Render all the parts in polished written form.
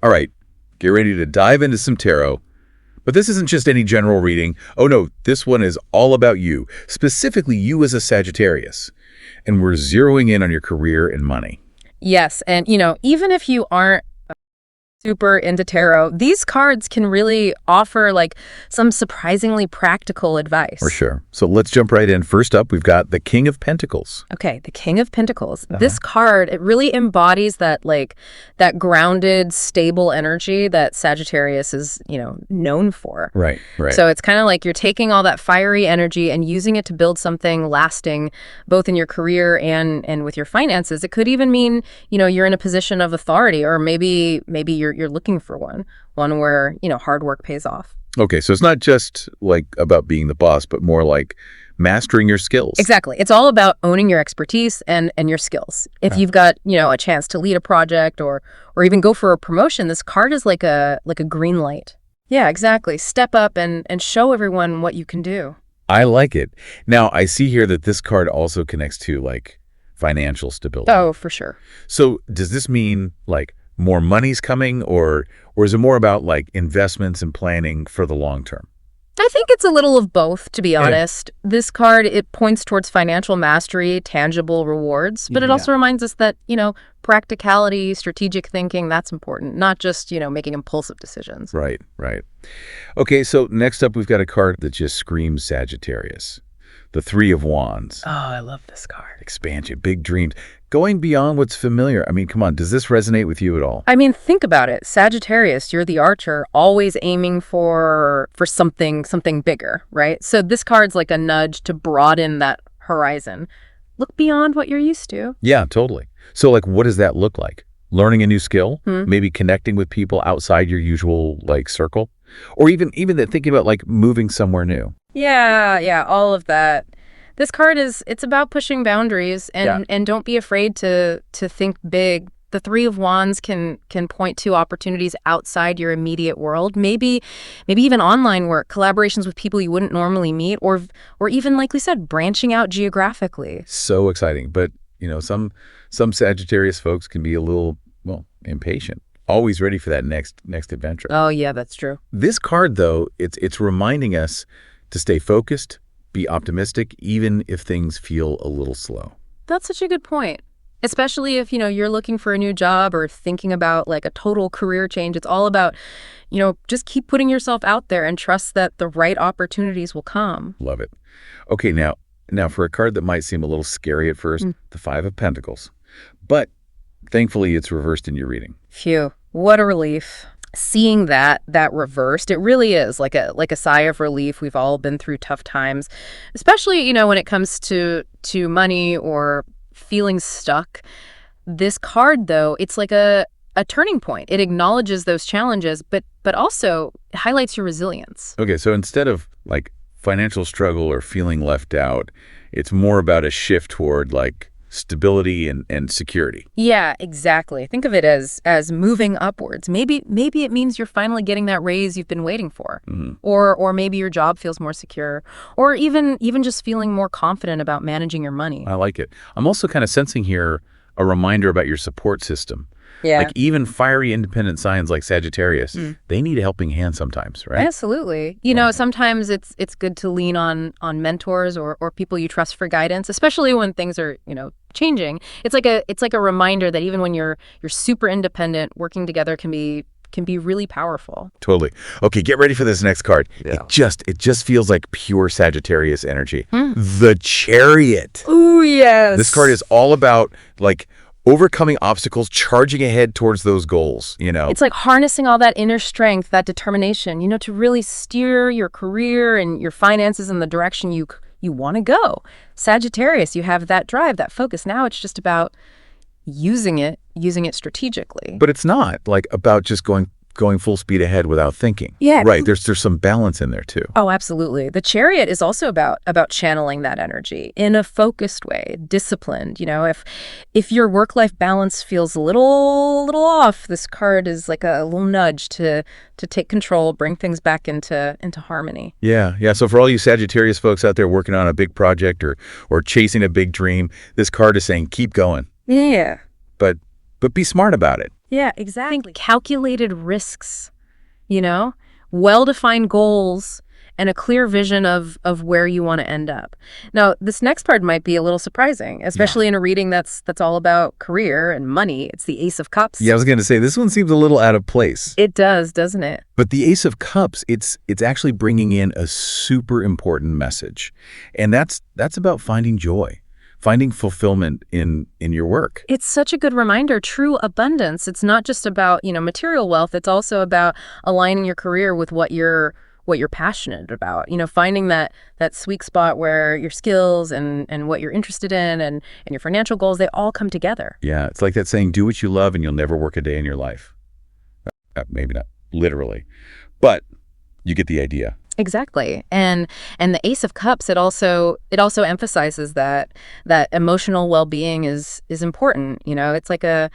All right, get ready to dive into some tarot. But this isn't just any general reading. Oh no, this one is all about you, specifically you as a Sagittarius. And we're zeroing in on your career and money. Yes, and even if you aren't super into tarot, these cards can really offer like some surprisingly practical advice. For sure. So let's jump right in. First up, we've got the King of Pentacles. Okay, the King of Pentacles. This card, it really embodies that that grounded, stable energy that Sagittarius is, known for. Right. So it's kind of like you're taking all that fiery energy and using it to build something lasting, both in your career and with your finances. It could even mean, you're in a position of authority, or maybe you're looking for one where, hard work pays off. Okay, so it's not just like about being the boss, but more like mastering your skills. Exactly. It's all about owning your expertise and your skills. If you've got, a chance to lead a project or even go for a promotion, this card is like a green light. Yeah, exactly. Step up and show everyone what you can do. I like it. Now, I see here that this card also connects to like financial stability. Oh, for sure. So does this mean like more money's coming, or is it more about like investments and planning for the long term? I think it's a little of both, to be honest. This card, it points towards financial mastery, tangible rewards, but it also reminds us that, practicality, strategic thinking, that's important, not just, making impulsive decisions. Right. Okay, so next up, we've got a card that just screams Sagittarius. The Three of Wands. Oh, I love this card. Expansion, big dreams, going beyond what's familiar. I mean, come on, does this resonate with you at all? I mean, think about it. Sagittarius, you're the archer, always aiming for something bigger, right? So this card's like a nudge to broaden that horizon. Look beyond what you're used to. Yeah, totally. So like, what does that look like? Learning a new skill? Maybe connecting with people outside your usual like circle? Or even that thinking about like moving somewhere new? Yeah, all of that. This card it's about pushing boundaries and don't be afraid to think big. The Three of Wands can point to opportunities outside your immediate world, maybe even online work, collaborations with people you wouldn't normally meet, or even, like we said, branching out geographically. So exciting. But, some Sagittarius folks can be a little, impatient, always ready for that next adventure. Oh, yeah, that's true. This card, though, it's reminding us to stay focused, be optimistic, even if things feel a little slow. That's such a good point. Especially if, you're looking for a new job or thinking about like a total career change. It's all about, just keep putting yourself out there and trust that the right opportunities will come. Love it. Okay, now for a card that might seem a little scary at first, the Five of Pentacles. But thankfully, it's reversed in your reading. Phew, what a relief. Seeing that reversed, it really is like a sigh of relief. We've all been through tough times, especially, when it comes to money or feeling stuck. This card, though, it's like a turning point. It acknowledges those challenges, but also highlights your resilience. Okay, so instead of like financial struggle or feeling left out, it's more about a shift toward like stability and security. Yeah, exactly. Think of it as moving upwards. Maybe it means you're finally getting that raise you've been waiting for. Or maybe your job feels more secure, or even just feeling more confident about managing your money. I like it. I'm also kind of sensing here a reminder about your support system. Yeah. Like even fiery independent signs like Sagittarius, they need a helping hand sometimes, right? Absolutely. Sometimes it's good to lean on mentors or people you trust for guidance, especially when things are, changing. It's like a reminder that even when you're super independent, working together can be really powerful. Totally. Okay, get ready for this next card. Yeah. It just feels like pure Sagittarius energy. The Chariot. Ooh, yes. This card is all about like overcoming obstacles, charging ahead towards those goals, It's like harnessing all that inner strength, that determination, to really steer your career and your finances in the direction you want to go. Sagittarius, you have that drive, that focus. Now it's just about using it strategically. But it's not like about just going full speed ahead without thinking. Yeah. Right. There's some balance in there too. Oh, absolutely. The Chariot is also about channeling that energy in a focused way, disciplined. If your work-life balance feels a little off, this card is like a little nudge to take control, bring things back into harmony. Yeah. So for all you Sagittarius folks out there working on a big project or chasing a big dream, this card is saying keep going. Yeah. But be smart about it. Yeah, exactly. Think calculated risks, you know, well-defined goals, and a clear vision of where you want to end up. Now, this next part might be a little surprising, especially in a reading that's all about career and money. It's the Ace of Cups. Yeah, I was going to say, this one seems a little out of place. It does, doesn't it? But the Ace of Cups, it's actually bringing in a super important message. And that's about finding joy, finding fulfillment in your work. It's such a good reminder. True abundance, it's not just about, material wealth. It's also about aligning your career with what you're passionate about, finding that sweet spot where your skills and what you're interested in and your financial goals, they all come together. Yeah, it's like that saying, do what you love and you'll never work a day in your life. Maybe not literally, but you get the idea. Exactly. And the Ace of Cups, it also emphasizes that emotional well-being is important. It's like a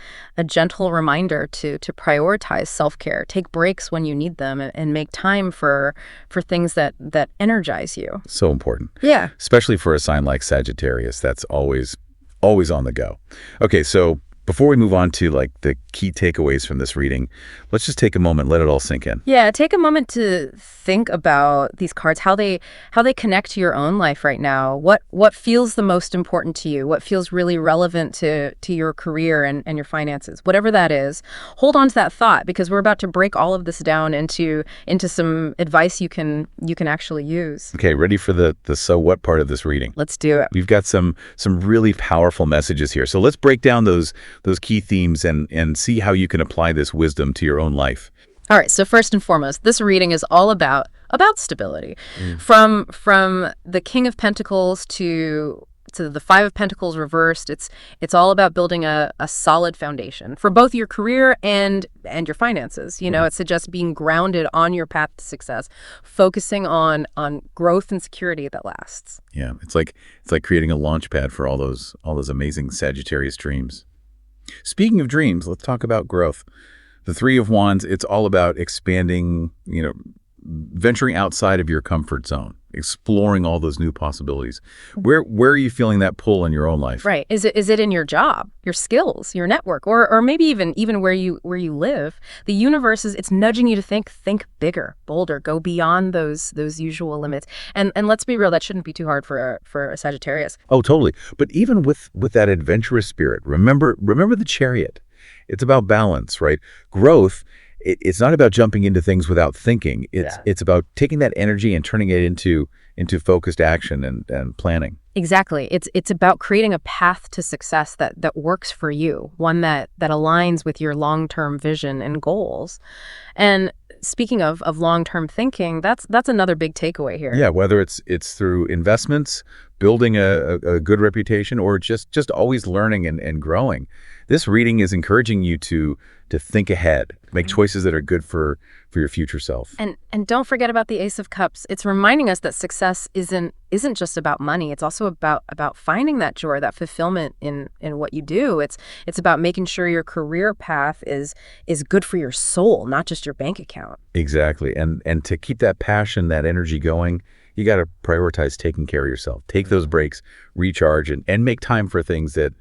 gentle reminder to prioritize self-care, take breaks when you need them, and make time for things that energize you. So important. Yeah. Especially for a sign like Sagittarius, that's always on the go. Okay, so before we move on to the key takeaways from this reading, let's just take a moment, let it all sink in. Yeah, take a moment to think about these cards, how they connect to your own life right now. What feels the most important to you? What feels really relevant to your career and your finances? Whatever that is, hold on to that thought, because we're about to break all of this down into some advice you can actually use. Okay, ready for the so what part of this reading? Let's do it. We've got some really powerful messages here. So let's break down those key themes and see how you can apply this wisdom to your own life. All right, so first and foremost, this reading is all about stability. From the King of Pentacles to the Five of Pentacles reversed, it's all about building a solid foundation for both your career and your finances. It suggests being grounded on your path to success, focusing on growth and security that lasts. Yeah, it's like creating a launch pad for all those amazing Sagittarius dreams. Speaking of dreams, let's talk about growth. The Three of Wands, it's all about expanding, venturing outside of your comfort zone, exploring all those new possibilities. Where are you feeling that pull in your own life? Right. Is it in your job, your skills, your network, or maybe even where you live? The universe it's nudging you to think bigger, bolder, go beyond those usual limits. And let's be real, that shouldn't be too hard for a Sagittarius. Oh, totally. But even with that adventurous spirit, remember the Chariot. It's about balance, right? Growth, it's not about jumping into things without thinking. It's about taking that energy and turning it into focused action and planning. Exactly. It's about creating a path to success that works for you, one that aligns with your long-term vision and goals. And speaking of long-term thinking, that's another big takeaway here. Yeah, whether it's through investments, building a good reputation, or just always learning and growing. This reading is encouraging you to think ahead, make choices that are good for your future self. And don't forget about the Ace of Cups. It's reminding us that success isn't just about money. It's also about finding that joy, that fulfillment in what you do. It's about making sure your career path is good for your soul, not just your bank account. Exactly. And to keep that passion, that energy going, you got to prioritize taking care of yourself. Take those breaks, recharge, and make time for things that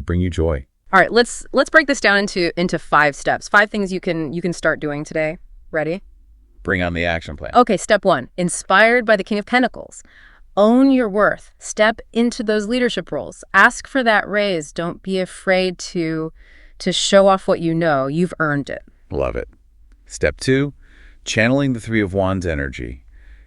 bring you joy. All right, let's break this down into 5 steps. 5 things you can start doing today. Ready? Bring on the action plan. Okay, step 1, inspired by the King of Pentacles. Own your worth. Step into those leadership roles. Ask for that raise. Don't be afraid to show off what you know. You've earned it. Love it. Step 2, channeling the Three of Wands energy.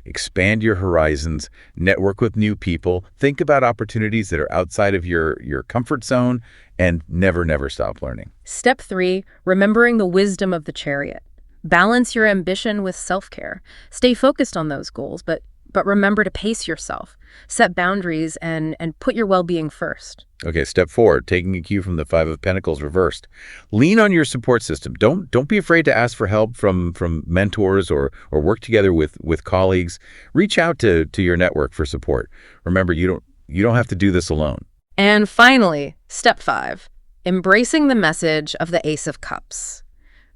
Expand your horizons, network with new people, think about opportunities that are outside of your comfort zone, and never stop learning. Step 3, remembering the wisdom of the Chariot. Balance your ambition with self-care. Stay focused on those goals, but remember to pace yourself. Set boundaries and put your well-being first. Okay, step 4, taking a cue from the Five of Pentacles reversed. Lean on your support system. Don't be afraid to ask for help from mentors or work together with colleagues. Reach out to your network for support. Remember, you don't have to do this alone. And finally, step 5, embracing the message of the Ace of Cups.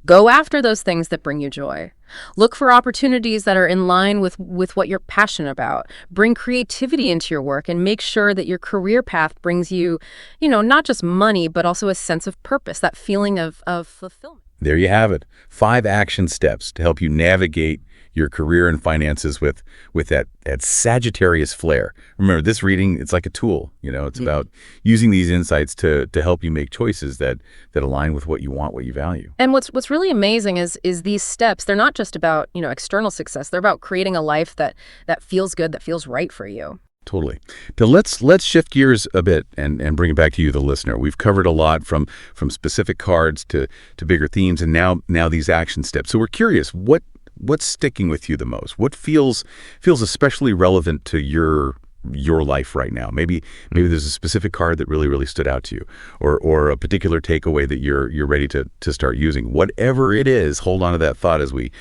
Go after those things that bring you joy. Look for opportunities that are in line with what you're passionate about. Bring creativity into your work and make sure that your career path brings you, not just money, but also a sense of purpose, that feeling of fulfillment. There you have it. 5 action steps to help you navigate your career and finances with that Sagittarius flair. Remember, this reading, it's like a tool. It's about using these insights to help you make choices that align with what you want, what you value. And what's really amazing is these steps, they're not just about, external success. They're about creating a life that feels good, that feels right for you. Totally. Now let's shift gears a bit and bring it back to you, the listener. We've covered a lot from specific cards to bigger themes, and now these action steps. So we're curious, what's sticking with you the most? What feels especially relevant to your life right now? Maybe there's a specific card that really stood out to you, or a particular takeaway that you're ready to start using. Whatever it is, hold on to that thought as we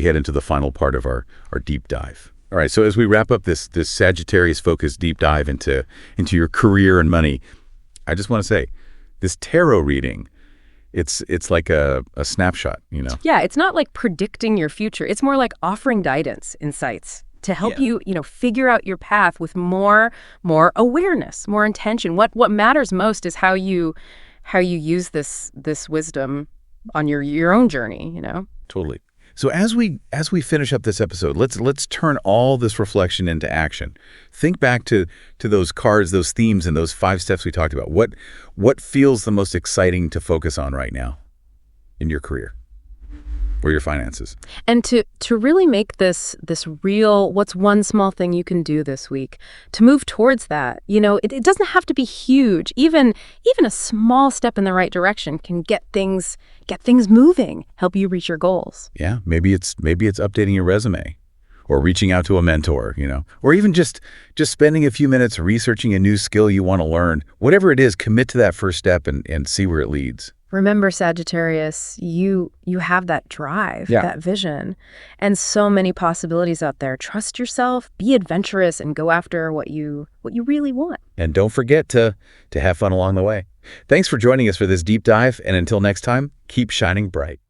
head into the final part of our deep dive. All right, so as we wrap up this Sagittarius-focused deep dive into your career and money, I just want to say, this tarot reading, it's like a snapshot, Yeah, it's not like predicting your future. It's more like offering guidance, insights to help you, figure out your path with more awareness, more intention. What matters most is how you use this wisdom on your own journey, Totally. So as we finish up this episode, let's turn all this reflection into action. Think back to those cards, those themes, and those 5 steps we talked about. What feels the most exciting to focus on right now in your career or your finances? And to really make this real, what's one small thing you can do this week to move towards that? It doesn't have to be huge. Even a small step in the right direction can get things moving, help you reach your goals. Yeah, maybe it's updating your resume, or reaching out to a mentor, or even just spending a few minutes researching a new skill you want to learn. Whatever it is, commit to that first step and see where it leads. Remember, Sagittarius, you have that drive, that vision, and so many possibilities out there. Trust yourself, be adventurous, and go after what you really want. And don't forget to have fun along the way. Thanks for joining us for this deep dive, and until next time, keep shining bright.